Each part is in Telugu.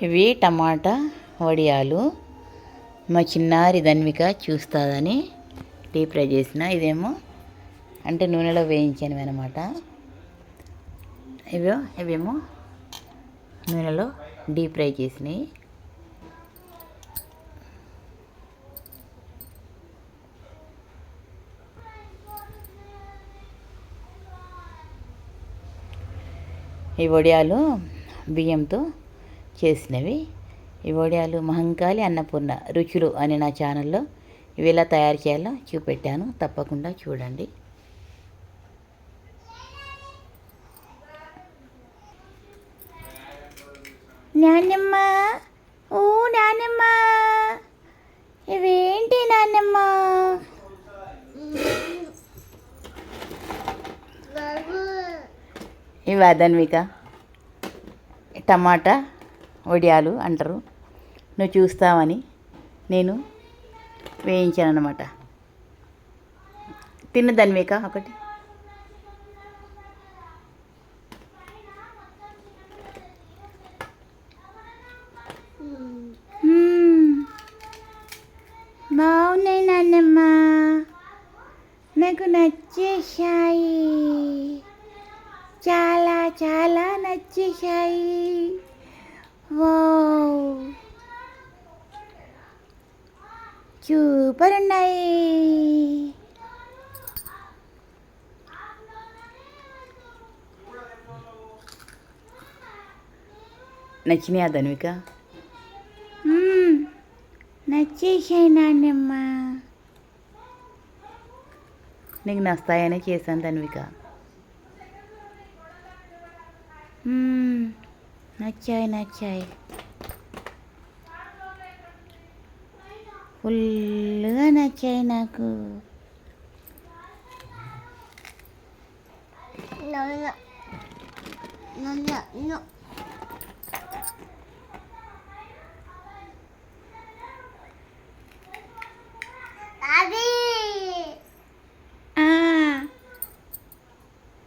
ఇవి టమాటా వడియాలు. మా చిన్నారి ధన్విక చూస్తుందని డీప్ ఫ్రై చేసిన. ఇదేమో అంటే నూనెలో వేయించాను అనమాట. ఇవేమో నూనెలో డీప్ ఫ్రై చేసినాయి. ఈ వడియాలు బియ్యంతో చేసినవి. ఈ వడియాలు మహంకాళి అన్నపూర్ణ రుచులు అనే నా ఛానల్లో ఇవి ఎలా తయారు చేయాలో చూపెట్టాను, తప్పకుండా చూడండి. నాన్నమ్మ, ఓ నాన్నమ్మ, ఇవేంటి నాన్నమ్మ? ఇవా ధన్విక? టమాటా వడియాలు అంటారు. నువ్వు చూస్తావని నేను వేయించాను అన్నమాట. తిన్న ధన్విక ఒకటి. బాగున్నాయి నాన్నమ్మ, నాకు నచ్చేసాయి, చాలా చాలా నచ్చేసాయి. వావ్, సూపర్ ఉన్నాయి. నచ్చినాయా ధన్విక? నచ్చేసాయి నాన్నమ్మ. నీకు నస్తాయనే చేశాను ధన్విక. నచ్చాయి ఫుల్గా నచ్చాయి నాకు.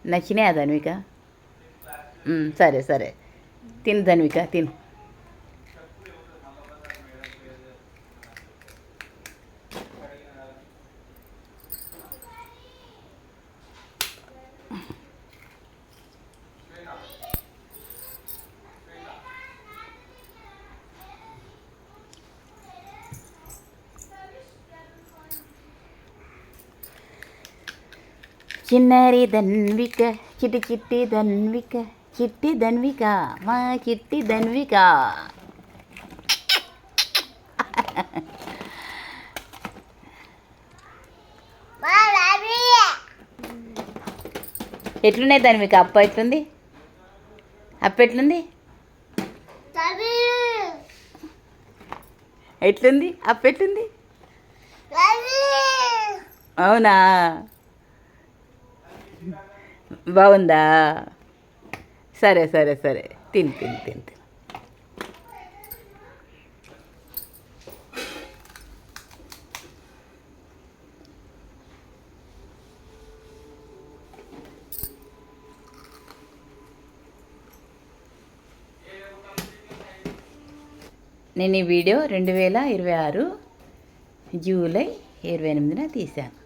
నచ్చినాయా ధన్విక? సరే సరే, తిను ధన్విక, తిను. చిన్నారి ధన్విక, చిట్టి చిట్టి ధన్విక, చిట్టి ధన్విక, మా చిట్టి ధన్విక. ఎట్లున్నాయి ధన్విక? అప్ప ఎట్లుంది? ఎట్లుంది? ఎట్లుంది ఎట్లుంది? అవునా, బాగుందా? సరే సరే సరే, తిను తిను తిను తిను. నేను ఈ వీడియో 2026 జూలై 28న తీశాను.